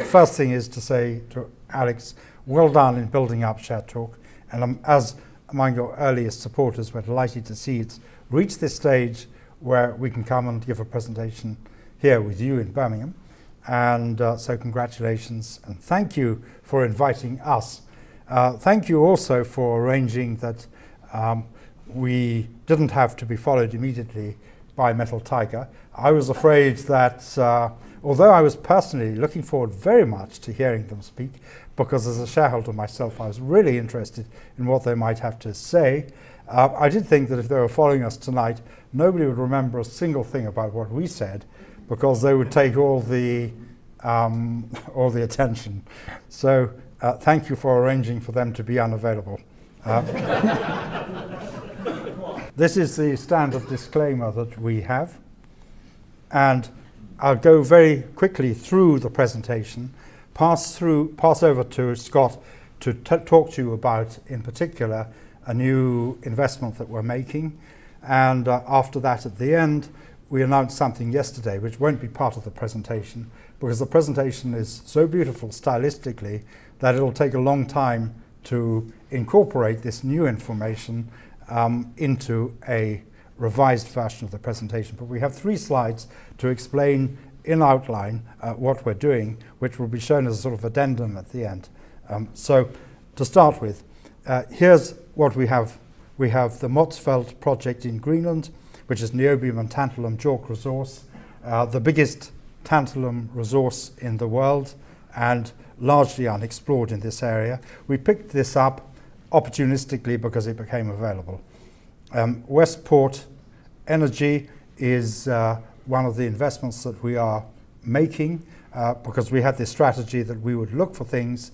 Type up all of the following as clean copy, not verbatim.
First thing is to say to Alex, well done in building up Share Talk. And as among your earliest supporters, we're delighted to see it's reached this stage where we can come and give a presentation here with you in Birmingham. And so congratulations and thank you for inviting us. Thank you also for arranging that we didn't have to be followed immediately by Metal Tiger. I was afraid that, although I was personally looking forward very much to hearing them speak, because as a shareholder myself, I was really interested in what they might have to say. I did think that if they were following us tonight, nobody would remember a single thing about what we said, because they would take all the attention. So thank you for arranging for them to be unavailable. This is the standard disclaimer that we have, and I'll go very quickly through the presentation, pass over to Scott to talk to you about, in particular, a new investment that we're making. And after that, at the end, we announced something yesterday which won't be part of the presentation, because the presentation is so beautiful stylistically that it'll take a long time to incorporate this new information into a revised version of the presentation. But we have 3 slides to explain in outline what we're doing, which will be shown as a sort of addendum at the end. So to start with, here's what we have. We have the Motzfeldt project in Greenland, which is niobium and tantalum JORC resource, the biggest tantalum resource in the world and largely unexplored in this area. We picked this up opportunistically because it became available. Westport Energy is one of the investments that we are making because we had this strategy that we would look for things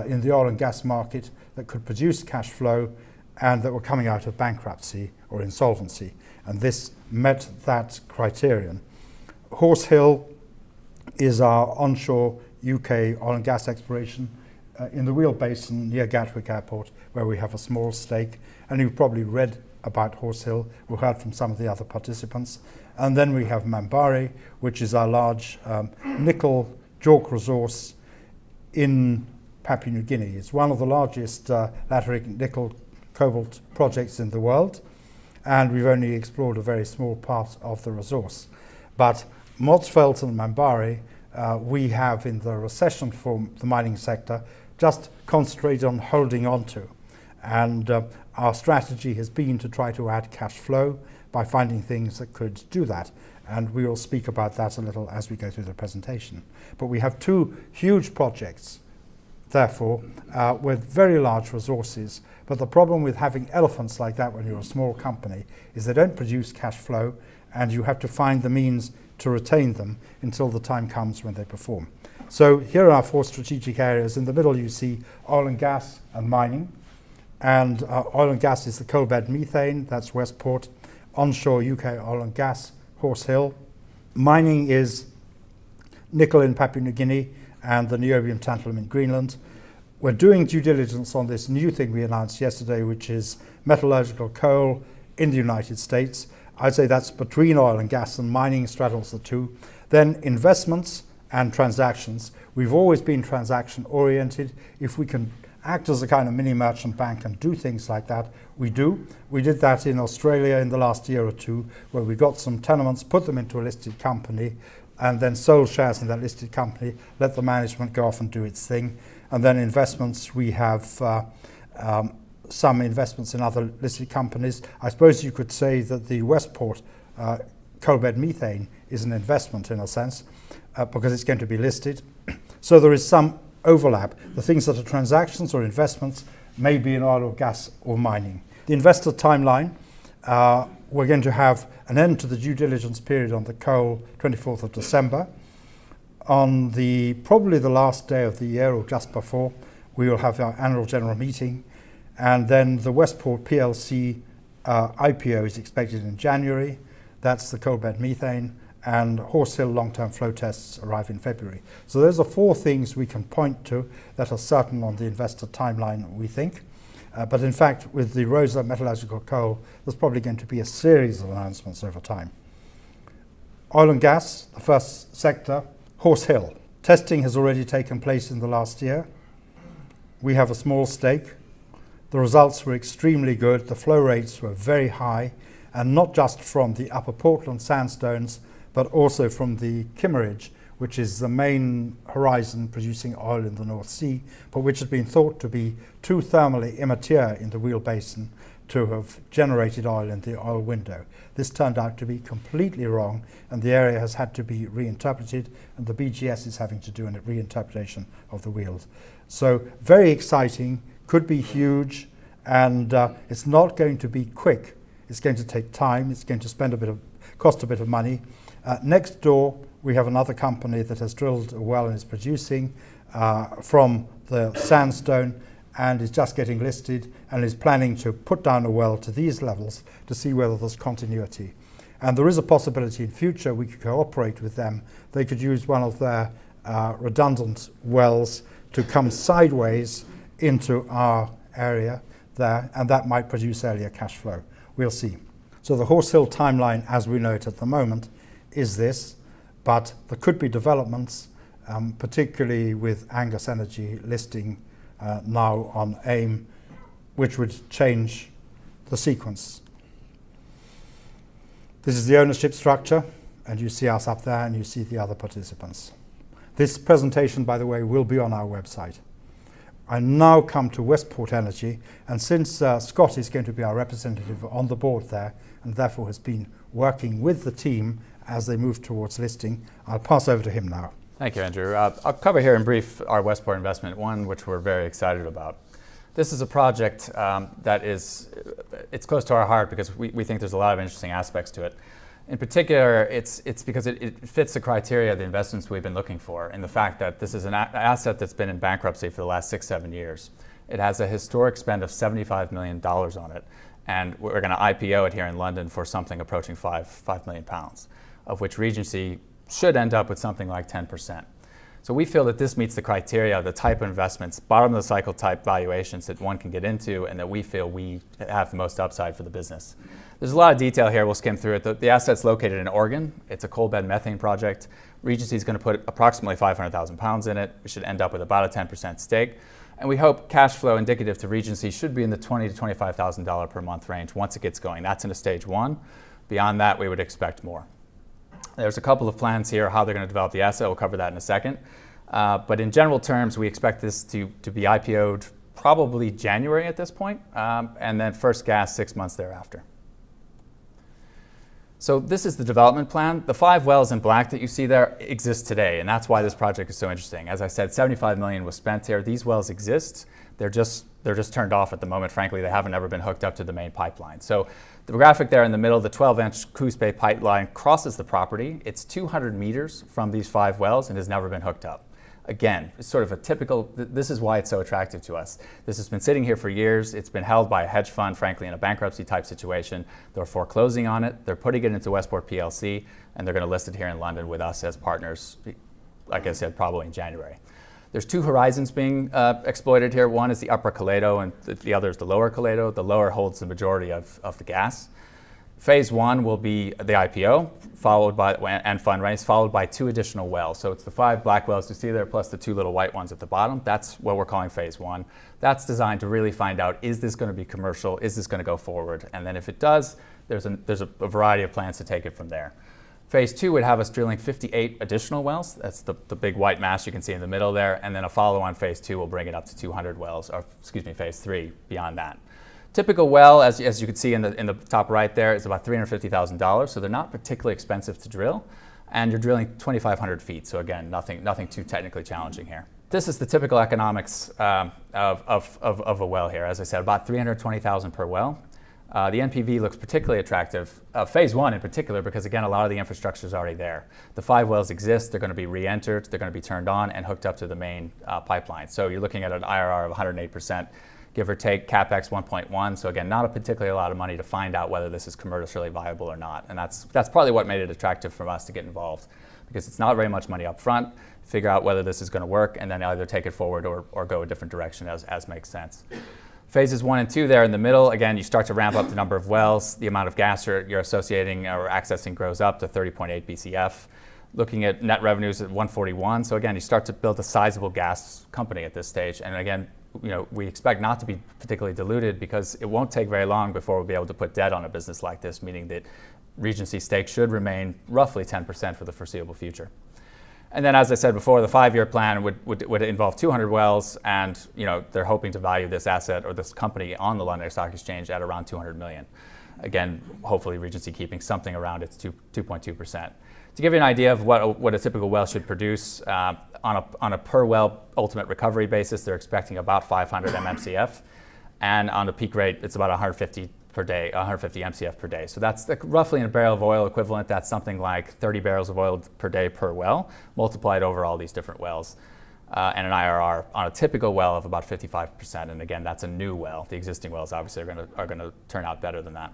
in the oil and gas market that could produce cash flow and that were coming out of bankruptcy or insolvency. And this met that criterion. Horse Hill is our onshore UK oil and gas exploration in the Wheel Basin near Gatwick Airport, where we have a small stake. And you've probably read about Horse Hill. We've heard from some of the other participants. And then we have Mambari, which is our large nickel JORC resource in Papua New Guinea. It's one of the largest lateritic nickel cobalt projects in the world, and we've only explored a very small part of the resource. But Motzfeldt and Mambari, we have in the recession for the mining sector just concentrated on holding on to. And our strategy has been to try to add cash flow by finding things that could do that. And we will speak about that a little as we go through the presentation. But we have 2 huge projects, therefore, with very large resources. But the problem with having elephants like that when you're a small company is they don't produce cash flow, and you have to find the means to retain them until the time comes when they perform. So here are our 4 strategic areas. In the middle you see oil and gas and mining. And oil and gas is the coal bed methane, that's Westport. Onshore UK oil and gas, Horse Hill. Mining is nickel in Papua New Guinea and the niobium tantalum in Greenland. We're doing due diligence on this new thing we announced yesterday, which is metallurgical coal in the United States. I'd say that's between oil and gas, and mining straddles the 2. Then investments and transactions. We've always been transaction oriented. If we can act as a kind of mini merchant bank and do things like that, we do. We did that in Australia in the last year or 2, where we got some tenements, put them into a listed company, and then sold shares in that listed company, let the management go off and do its thing. And then investments, we have some investments in other listed companies. I suppose you could say that the Westport coal bed methane is an investment in a sense, because it's going to be listed. So there is some overlap. The things that are transactions or investments may be in oil or gas or mining. The investor timeline, we're going to have an end to the due diligence period on the coal 24th of December. On probably the last day of the year or just before, we will have our annual general meeting, and then the Westport PLC IPO is expected in January. That's the coal bed methane, and Horse Hill long-term flow tests arrive in February. So those are 4 things we can point to that are certain on the investor timeline, we think. But in fact, with the Rosa metallurgical coal, there's probably going to be a series of announcements over time. Oil and gas, the first sector, Horse Hill. Testing has already taken place in the last year. We have a small stake. The results were extremely good. The flow rates were very high, and not just from the Upper Portland sandstones, but also from the Kimmeridge, which is the main horizon producing oil in the North Sea, but which has been thought to be too thermally immature in the Weald Basin to have generated oil in the oil window. This turned out to be completely wrong, and the area has had to be reinterpreted, and the BGS is having to do a reinterpretation of the Weald. So very exciting, could be huge, and it's not going to be quick. It's going to take time. It's going to cost a bit of money. Next door, we have another company that has drilled a well and is producing from the sandstone, and is just getting listed and is planning to put down a well to these levels to see whether there's continuity. And there is a possibility in future we could cooperate with them. They could use one of their redundant wells to come sideways into our area there, and that might produce earlier cash flow. We'll see. So the Horse Hill timeline as we know it at the moment is this, but there could be developments, particularly with Angus Energy listing now on AIM, which would change the sequence. This is the ownership structure, and you see us up there and you see the other participants. This presentation, by the way, will be on our website. I now come to Westport Energy, and since Scott is going to be our representative on the board there, and therefore has been working with the team as they move towards listing, I'll pass over to him now. Thank you, Andrew. I'll cover here in brief our Westport investment, one which we're very excited about. This is a project it's close to our heart because we think there's a lot of interesting aspects to it. In particular, it's because it fits the criteria of the investments we've been looking for, and the fact that this is an asset that's been in bankruptcy for the last 6-7 years. It has a historic spend of $75 million on it, and we're going to IPO it here in London for something approaching £5 million, of which Regency should end up with something like 10%. So we feel that this meets the criteria of the type of investments, bottom of the cycle type valuations that one can get into, and that we feel we have the most upside for the business. There's a lot of detail here. We'll skim through it. The asset's located in Oregon. It's a coal bed methane project. Regency is going to put approximately 500,000 pounds in it. We should end up with about a 10% stake. And we hope cash flow indicative to Regency should be in the $20,000 to $25,000 per month range once it gets going. That's in a stage one. Beyond that, we would expect more. There's a couple of plans here how they're going to develop the asset. We'll cover that in a second. But in general terms, we expect this to be IPO'd probably January at this point, and then first gas 6 months thereafter. So this is the development plan. The 5 wells in black that you see there exist today, and that's why this project is so interesting. As I said, $75 million was spent here. These wells exist. They're just turned off at the moment. Frankly, they haven't ever been hooked up to the main pipeline. So the graphic there in the middle, the 12-inch Coos Bay pipeline crosses the property. It's 200 meters from these 5 wells and has never been hooked up. Again, it's sort of a typical, this is why it's so attractive to us. This has been sitting here for years. It's been held by a hedge fund, frankly, in a bankruptcy type situation. They're foreclosing on it. They're putting it into Westport PLC, and they're going to list it here in London with us as partners, like I said, probably in January. There's 2 horizons being exploited here. One is the upper Colado, and the other is the lower Colado. The lower holds the majority of the gas. Phase 1 will be the IPO, and fundraise, followed by 2 additional wells. So it's the 5 black wells you see there, plus the 2 little white ones at the bottom. That's what we're calling phase 1. That's designed to really find out, is this going to be commercial? Is this going to go forward? And then if it does, there's a variety of plans to take it from there. Phase 2 would have us drilling 58 additional wells. That's the big white mass you can see in the middle there. And then a follow-on phase 2 will bring it up to 200 wells, or phase 3 beyond that. Typical well, as you can see in the top right there, is about $350,000, so they're not particularly expensive to drill, and you're drilling 2,500 feet, so again, nothing too technically challenging here. This is the typical economics of a well here. As I said, about $320,000 per well. The NPV looks particularly attractive, phase 1 in particular, because again, a lot of the infrastructure is already there. The 5 wells exist, they're going to be re-entered, they're going to be turned on and hooked up to the main pipeline. So you're looking at an IRR of 108%. Give or take, CapEx 1.1. So again, not a particularly a lot of money to find out whether this is commercially viable or not. And that's probably what made it attractive for us to get involved, because it's not very much money up front, figure out whether this is going to work, and then either take it forward or go a different direction as makes sense. Phases 1 and 2 there in the middle, again, you start to ramp up the number of wells. The amount of gas you're associating or accessing grows up to 30.8 BCF. looking at net revenues at 141. So again, you start to build a sizable gas company at this stage. And again, we expect not to be particularly diluted because it won't take very long before we'll be able to put debt on a business like this, meaning that Regency stake should remain roughly 10% for the foreseeable future. And then, as I said before, the 5-year plan would involve 200 wells, and they're hoping to value this asset or this company on the London Stock Exchange at around 200 million. Again, hopefully Regency keeping something around its 2.2%. To give you an idea of what a typical well should produce, on a per well ultimate recovery basis, they're expecting about 500 MMCF, and on the peak rate, it's about 150 per day, 150 MCF per day. So that's roughly in a barrel of oil equivalent. That's something like 30 barrels of oil per day per well, multiplied over all these different wells, and an IRR on a typical well of about 55%. And again, that's a new well. The existing wells obviously are going to turn out better than that.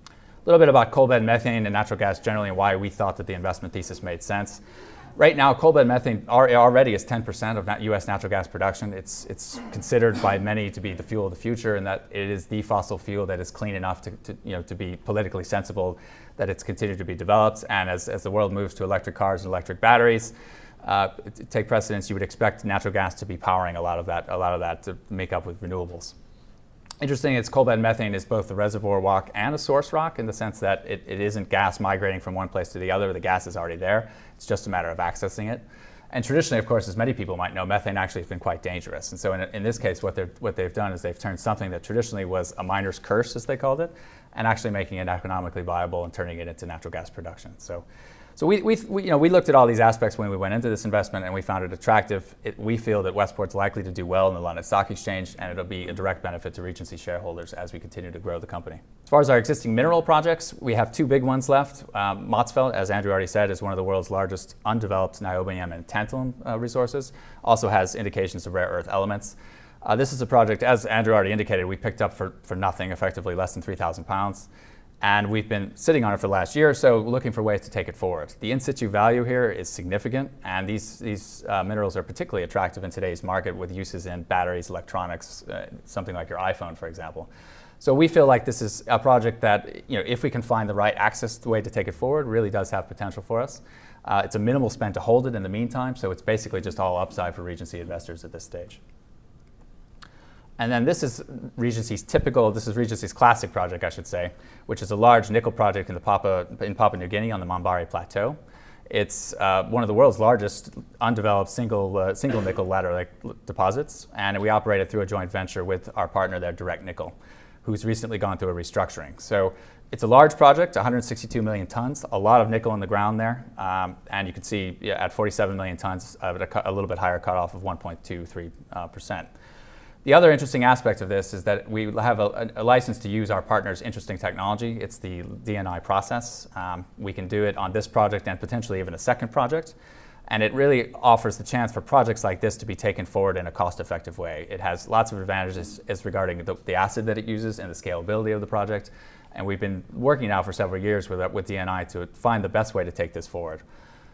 A little bit about coal bed methane and natural gas generally, and why we thought that the investment thesis made sense. Right now, coal bed methane already is 10% of U.S. natural gas production. It's considered by many to be the fuel of the future, and that it is the fossil fuel that is clean enough to be politically sensible, that it's continued to be developed. And as the world moves to electric cars and electric batteries take precedence, you would expect natural gas to be powering a lot of that to make up with renewables. Interesting, it's coal bed methane is both a reservoir rock and a source rock, in the sense that it isn't gas migrating from one place to the other. The gas is already there. It's just a matter of accessing it. And traditionally, of course, as many people might know, methane actually has been quite dangerous. And so in this case, what they've done is they've turned something that traditionally was a miner's curse, as they called it, and actually making it economically viable and turning it into natural gas production. So we looked at all these aspects when we went into this investment, and we found it attractive. We feel that Westport's likely to do well in the London Stock Exchange, and it'll be a direct benefit to Regency shareholders as we continue to grow the company. As far as our existing mineral projects, we have 2 big ones left. Motzfeldt, as Andrew already said, is one of the world's largest undeveloped niobium and tantalum resources. Also has indications of rare earth elements. This is a project, as Andrew already indicated, we picked up for nothing, effectively less than 3,000 pounds. And we've been sitting on it for the last year or so, looking for ways to take it forward. The in situ value here is significant, and these minerals are particularly attractive in today's market with uses in batteries, electronics, something like your iPhone, for example. So we feel like this is a project that, if we can find the right access way to take it forward, really does have potential for us. It's a minimal spend to hold it in the meantime, so it's basically just all upside for Regency investors at this stage. And then this is Regency's classic project, I should say, which is a large nickel project in Papua New Guinea on the Mambari Plateau. It's one of the world's largest undeveloped single nickel laterite deposits, and we operate it through a joint venture with our partner there, Direct Nickel, who's recently gone through a restructuring. So it's a large project, 162 million tons, a lot of nickel in the ground there, and you can see at 47 million tons, a little bit higher cutoff of 1.23%. The other interesting aspect of this is that we have a license to use our partner's interesting technology. It's the DNI process. We can do it on this project and potentially even a second project. And it really offers the chance for projects like this to be taken forward in a cost-effective way. It has lots of advantages as regarding the acid that it uses and the scalability of the project. And we've been working now for several years with DNI to find the best way to take this forward.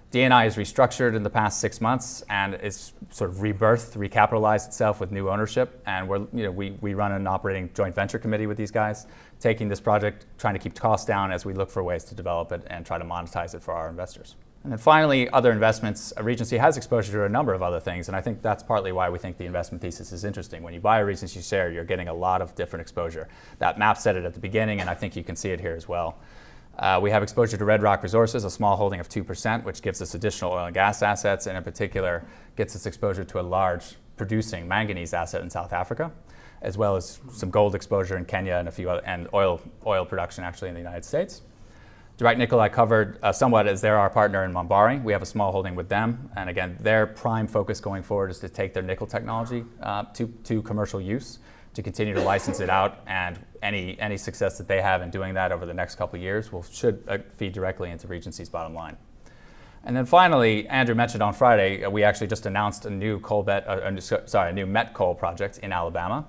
DNI has restructured in the past 6 months, and it's sort of recapitalized itself with new ownership. And we run an operating joint venture committee with these guys, taking this project, trying to keep costs down as we look for ways to develop it and try to monetize it for our investors. And then finally, other investments. Regency has exposure to a number of other things, and I think that's partly why we think the investment thesis is interesting. When you buy a Regency share, you're getting a lot of different exposure. That map said it at the beginning, and I think you can see it here as well. We have exposure to Red Rock Resources, a small holding of 2%, which gives us additional oil and gas assets, and in particular gets us exposure to a large producing manganese asset in South Africa, as well as some gold exposure in Kenya and a few other, and oil production actually in the United States. Direct Nickel I covered somewhat, as they're our partner in Mambari. We have a small holding with them, and again, their prime focus going forward is to take their nickel technology to commercial use, to continue to license it out, and any success that they have in doing that over the next couple of years should feed directly into Regency's bottom line. And then finally, Andrew mentioned on Friday, we actually just announced a new met coal project in Alabama.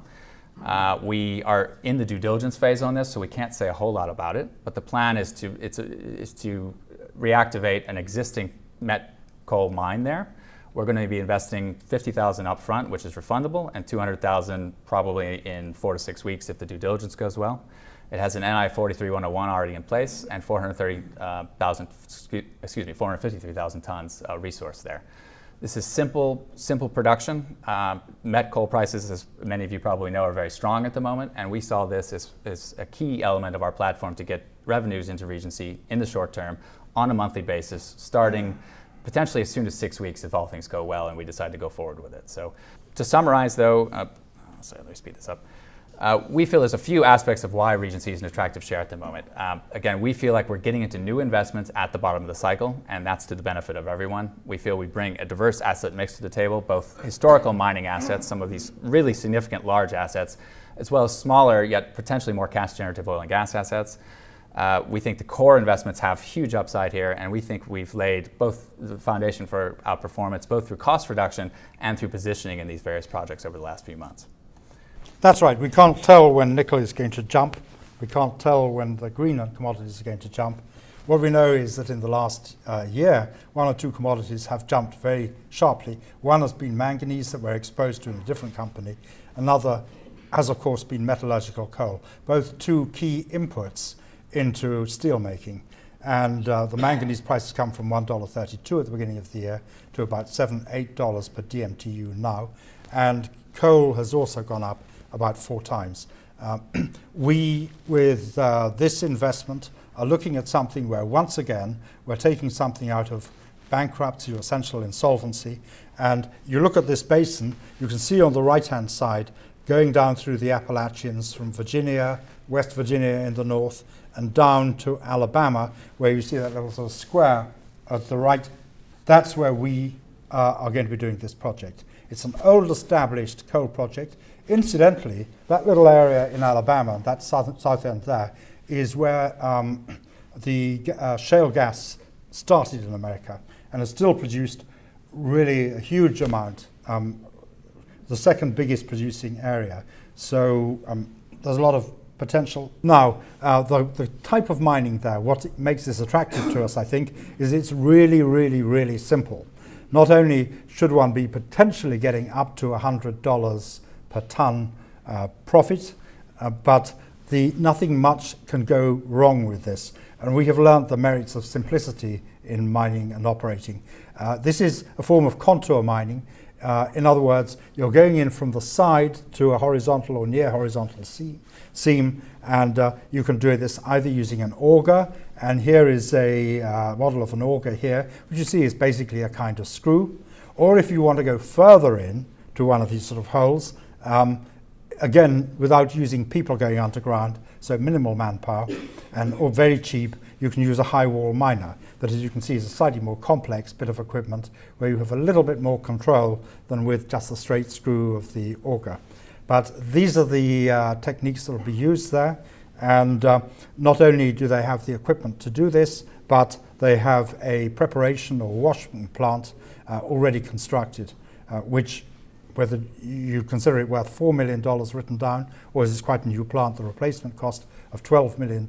We are in the due diligence phase on this, so we can't say a whole lot about it. But the plan is to reactivate an existing met coal mine there. We're going to be investing $50,000 up front, which is refundable, and $200,000 probably in 4 to 6 weeks if the due diligence goes well. It has an NI 43-101 already in place and 453,000 tons resource there. This is simple production. Met coal prices, as many of you probably know, are very strong at the moment, and we saw this as a key element of our platform to get revenues into Regency in the short term on a monthly basis, starting potentially as soon as 6 weeks if all things go well and we decide to go forward with it. So to summarize though, let me speed this up. We feel there's a few aspects of why Regency is an attractive share at the moment. Again, we feel like we're getting into new investments at the bottom of the cycle, and that's to the benefit of everyone. We feel we bring a diverse asset mix to the table, both historical mining assets, some of these really significant large assets, as well as smaller yet potentially more cash generative oil and gas assets. We think the core investments have huge upside here, and we think we've laid both the foundation for outperformance, both through cost reduction and through positioning in these various projects over the last few months. That's right. We can't tell when nickel is going to jump. We can't tell when the green commodities are going to jump. What we know is that in the last year, one or two commodities have jumped very sharply. One has been manganese that we're exposed to in a different company. Another has, of course, been metallurgical coal, both two key inputs into steel making. And the manganese prices come from $1.32 at the beginning of the year to about $7, $8 per DMTU now. And coal has also gone up about 4 times. We, with this investment, are looking at something where, once again, we're taking something out of bankruptcy or essential insolvency. And you look at this basin, you can see on the right-hand side, going down through the Appalachians from Virginia, West Virginia in the north, and down to Alabama, where you see that little sort of square at the right. That's where we are going to be doing this project. It's an old established coal project. Incidentally, that little area in Alabama, that south end there, is where the shale gas started in America and has still produced really a huge amount, the second biggest producing area. So there's a lot of potential. Now, the type of mining there, what makes this attractive to us, I think, is it's really, really, really simple. Not only should one be potentially getting up to $100 per ton profit, but nothing much can go wrong with this. And we have learned the merits of simplicity in mining and operating. This is a form of contour mining. In other words, you're going in from the side to a horizontal or near horizontal seam, and you can do this either using an auger, and here is a model of an auger here, which you see is basically a kind of screw. Or if you want to go further in to one of these sort of holes, again, without using people going underground, so minimal manpower, or very cheap, you can use a high wall miner. That, as you can see, is a slightly more complex bit of equipment where you have a little bit more control than with just the straight screw of the auger. But these are the techniques that will be used there. And not only do they have the equipment to do this, but they have a preparation or washing plant already constructed, which, whether you consider it worth $4 million written down, or is this quite a new plant, the replacement cost of $12 million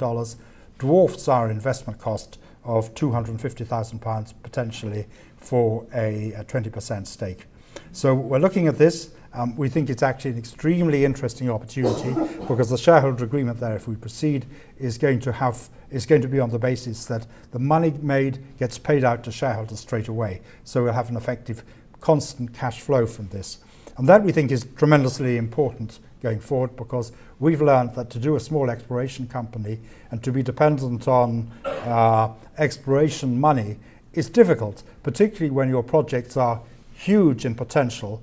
dwarfs our investment cost of £250,000 potentially for a 20% stake. So we're looking at this. We think it's actually an extremely interesting opportunity because the shareholder agreement there, if we proceed, is going to be on the basis that the money made gets paid out to shareholders straight away. So we'll have an effective constant cash flow from this. And that, we think, is tremendously important going forward, because we've learned that to do a small exploration company and to be dependent on exploration money is difficult, particularly when your projects are huge in potential,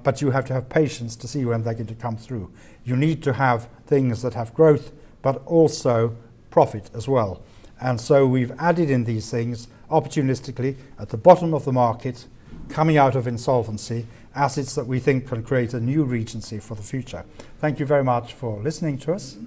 but you have to have patience to see when they're going to come through. You need to have things that have growth, but also profit as well. And so we've added in these things opportunistically at the bottom of the market, coming out of insolvency, assets that we think can create a new Regency for the future. Thank you very much for listening to us.